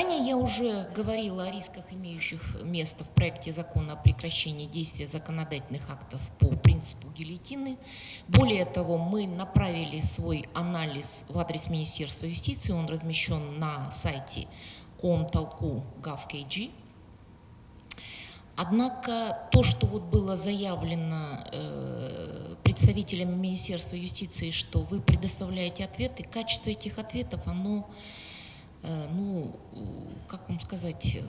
Ранее я уже говорила о рисках, имеющих место в проекте закона о прекращении действия законодательных актов по принципу гильотины. Более того, мы направили свой анализ в адрес Министерства юстиции, он размещен на сайте com.talku.gov.kg. Однако то, что вот было заявлено представителями Министерства юстиции, что вы предоставляете ответы, качество этих ответов, оно, как вам сказать,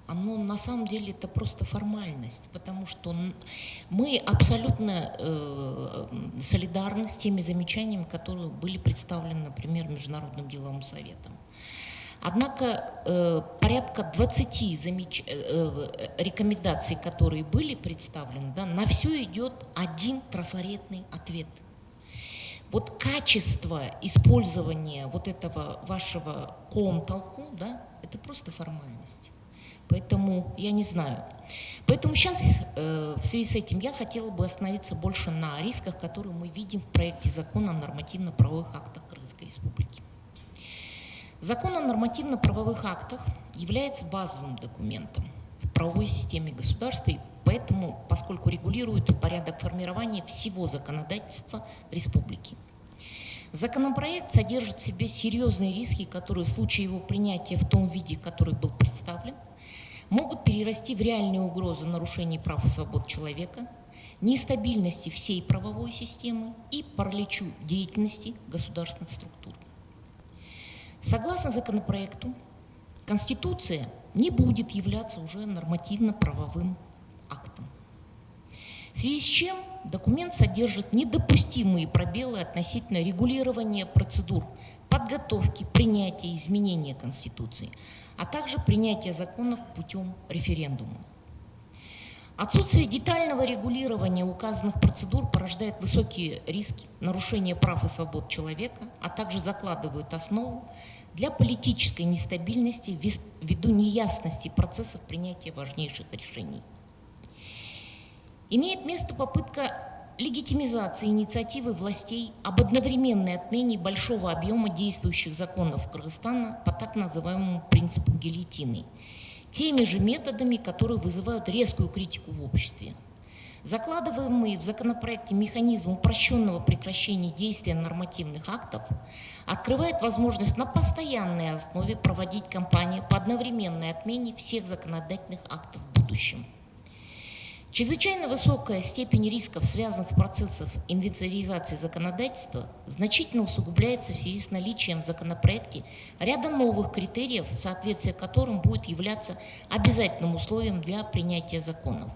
оно на самом деле это просто формальность, потому что мы абсолютно солидарны с теми замечаниями, которые были представлены, например, Международным деловым советом. Однако порядка 20 рекомендаций, которые были представлены, да, на все идет один трафаретный ответ. Вот качество использования вот этого вашего ком-толку, да, это просто формальность. Поэтому я не знаю. Поэтому сейчас в связи с этим я хотела бы остановиться больше на рисках, которые мы видим в проекте закона о нормативно-правовых актах Кыргызской Республики. Закон о нормативно-правовых актах является базовым документом в правовой системе государства, и поэтому, поскольку регулирует порядок формирования всего законодательства республики. Законопроект содержит в себе серьезные риски, которые в случае его принятия в том виде, который был представлен, могут перерасти в реальные угрозы нарушений прав и свобод человека, нестабильности всей правовой системы и параличу деятельности государственных структур. Согласно законопроекту, Конституция не будет являться уже нормативно-правовым актом. В связи с чем документ содержит недопустимые пробелы относительно регулирования процедур подготовки, принятия, изменения Конституции, а также принятия законов путем референдума. Отсутствие детального регулирования указанных процедур порождает высокие риски нарушения прав и свобод человека, а также закладывает основу для политической нестабильности ввиду неясности процессов принятия важнейших решений. Имеет место попытка легитимизации инициативы властей об одновременной отмене большого объема действующих законов Кыргызстана по так называемому принципу гильотины, теми же методами, которые вызывают резкую критику в обществе. Закладываемый в законопроекте механизм упрощенного прекращения действия нормативных актов открывает возможность на постоянной основе проводить кампанию по одновременной отмене всех законодательных актов в будущем. Чрезвычайно высокая степень рисков, связанных с процессом инвентаризации законодательства, значительно усугубляется в связи с наличием в законопроекте ряда новых критериев, соответствие которым будет являться обязательным условием для принятия законов.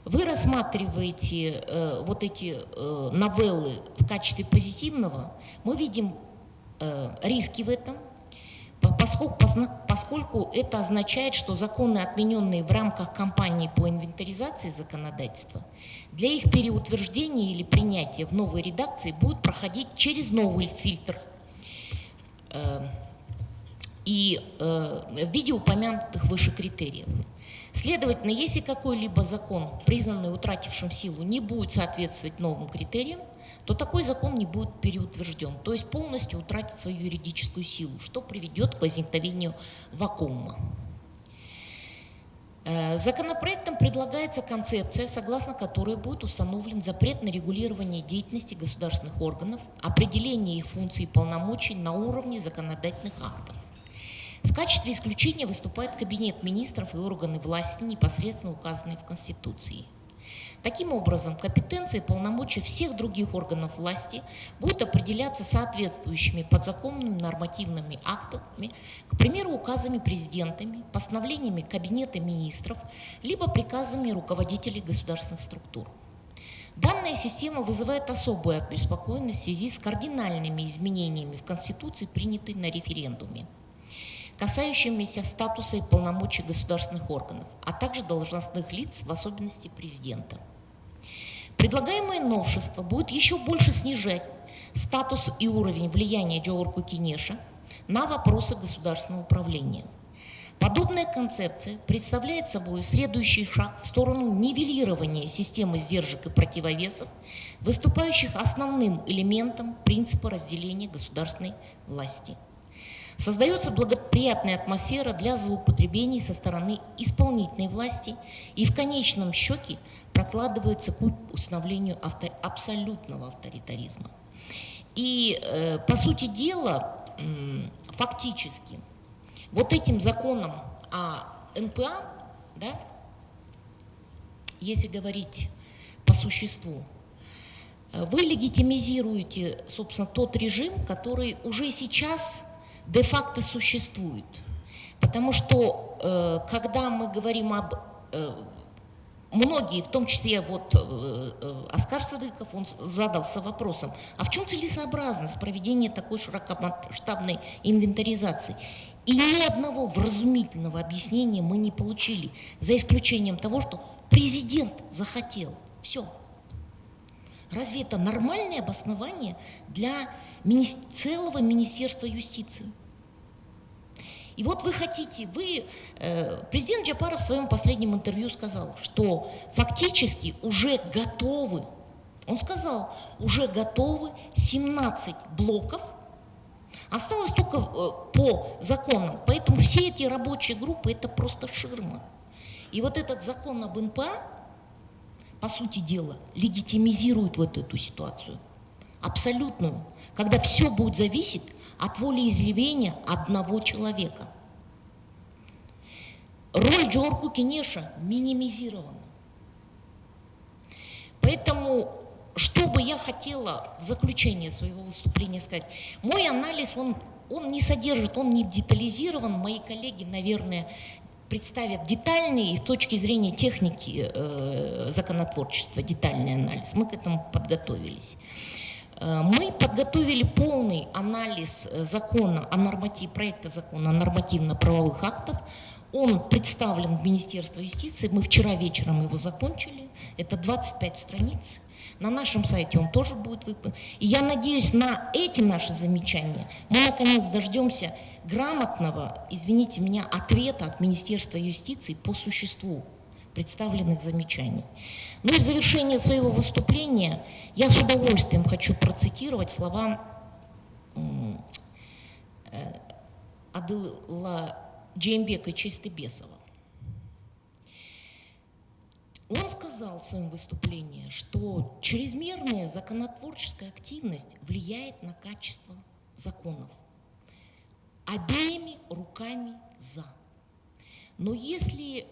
Вы рассматриваете вот эти новеллы в качестве позитивного, мы видим риски в этом, поскольку это означает, что законы, отмененные в рамках кампании по инвентаризации законодательства, для их переутверждения или принятия в новой редакции будут проходить через новый фильтр и в виде упомянутых выше критериев. Следовательно, если какой-либо закон, признанный утратившим силу, не будет соответствовать новым критериям, то такой закон не будет переутвержден, то есть полностью утратит свою юридическую силу, что приведет к возникновению вакуума. Законопроектом предлагается концепция, согласно которой будет установлен запрет на регулирование деятельности государственных органов, определение их функций и полномочий на уровне законодательных актов. В качестве исключения выступает Кабинет министров и органы власти, непосредственно указанные в Конституции. Таким образом, компетенции и полномочия всех других органов власти будут определяться соответствующими подзаконными нормативными актами, к примеру, указами президентами, постановлениями Кабинета министров, либо приказами руководителей государственных структур. Данная система вызывает особую обеспокоенность в связи с кардинальными изменениями в Конституции, принятой на референдуме, касающимися статуса и полномочий государственных органов, а также должностных лиц, в особенности президента. Предлагаемое новшество будет еще больше снижать статус и уровень влияния Жогорку Кенеша на вопросы государственного управления. Подобная концепция представляет собой следующий шаг в сторону нивелирования системы сдержек и противовесов, выступающих основным элементом принципа разделения государственной власти. Создается благоприятная атмосфера для злоупотреблений со стороны исполнительной власти, и в конечном счете прокладывается путь к установлению абсолютного авторитаризма. И, по сути дела, фактически, вот этим законом о НПА, да, если говорить по существу, вы легитимизируете, собственно, тот режим, который уже сейчас де-факто существует. Потому что, когда мы говорим об... Многие, в том числе вот Оскар Садыков, он задался вопросом, а в чем целесообразность проведения такой широкомасштабной инвентаризации? И ни одного вразумительного объяснения мы не получили, за исключением того, что президент захотел. Все. Разве это нормальное обоснование для целого Министерства юстиции? И вот вы хотите, президент Джапаров в своем последнем интервью сказал, что фактически уже готовы, он сказал, уже готовы 17 блоков, осталось только по законам, поэтому все эти рабочие группы это просто ширма. И вот этот закон об НПА, по сути дела, легитимизирует вот эту ситуацию, абсолютную, когда все будет зависеть от волеизъявления одного человека. Роль Джорку Кенеша минимизирована. Поэтому, что бы я хотела в заключение своего выступления сказать, мой анализ, он не содержит, он не детализирован, мои коллеги, наверное, представят детальный и с точки зрения техники законотворчества, детальный анализ. Мы к этому подготовились. Мы подготовили полный анализ закона проекта закона о нормативно-правовых актов. Он представлен в Министерство юстиции. Мы вчера вечером его закончили. Это 25 страниц. На нашем сайте он тоже будет выполнен. И я надеюсь, на эти наши замечания мы наконец дождемся грамотного, извините меня, ответа от Министерства юстиции по существу представленных замечаний. Ну и в завершение своего выступления я с удовольствием хочу процитировать слова Адыла Джеймбека Чистыбесова. Он сказал в своем выступлении, что чрезмерная законотворческая активность влияет на качество законов. Обеими руками за. Но если...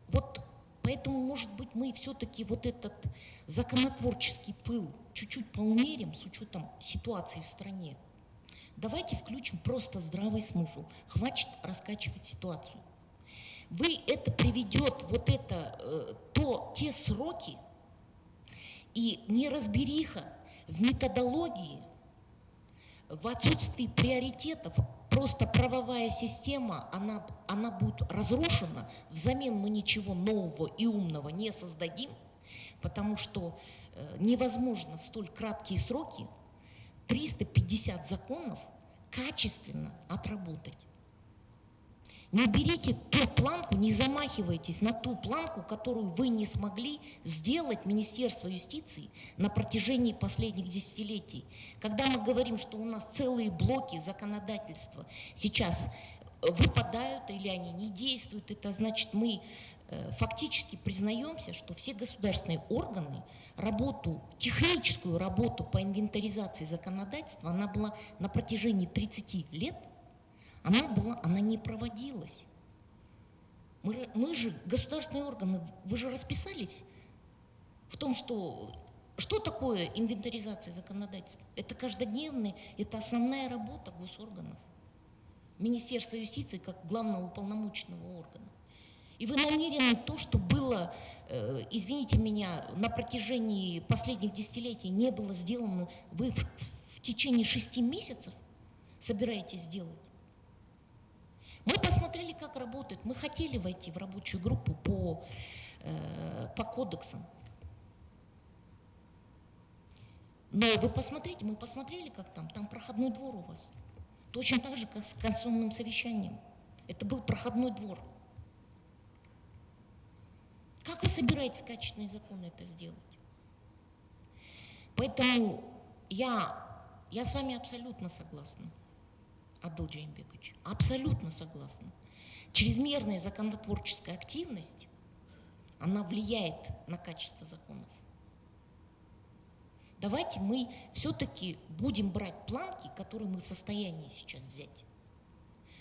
вот поэтому, может быть, мы все-таки вот этот законотворческий пыл чуть-чуть поумерим с учетом ситуации в стране. Давайте включим просто здравый смысл. Хватит раскачивать ситуацию. Это приведет, вот это, те сроки и неразбериха в методологии, в отсутствии приоритетов, просто правовая система, она будет разрушена, взамен мы ничего нового и умного не создадим, потому что невозможно в столь краткие сроки 350 законов качественно отработать. Не берите ту планку, не замахивайтесь на ту планку, которую вы не смогли сделать Министерство юстиции на протяжении последних десятилетий. Когда мы говорим, что у нас целые блоки законодательства сейчас выпадают или они не действуют, это значит, мы фактически признаемся, что все государственные органы техническую работу по инвентаризации законодательства, она была на протяжении 30 лет, она не проводилась. Мы же, государственные органы, вы же расписались в том, что такое инвентаризация законодательства. Это каждодневная, это основная работа госорганов. Министерства юстиции как главного уполномоченного органа. И вы намерены то, что было, извините меня, на протяжении последних десятилетий не было сделано, вы в течение 6 месяцев собираетесь сделать. Мы посмотрели, как работает. Мы хотели войти в рабочую группу по кодексам. Но вы посмотрите, мы посмотрели, как там проходной двор у вас. Точно так же, как с конституционным совещанием. Это был проходной двор. Как вы собираетесь качественные законы это сделать? Поэтому я с вами абсолютно согласна. Адыл Джеймбекович, абсолютно согласна. Чрезмерная законотворческая активность, она влияет на качество законов. Давайте мы все-таки будем брать планки, которые мы в состоянии сейчас взять.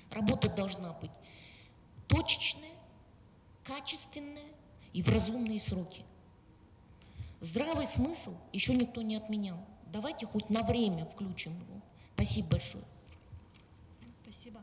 Работа должна быть точечная, качественная и в разумные сроки. Здравый смысл еще никто не отменял. Давайте хоть на время включим его. Спасибо большое. Спасибо.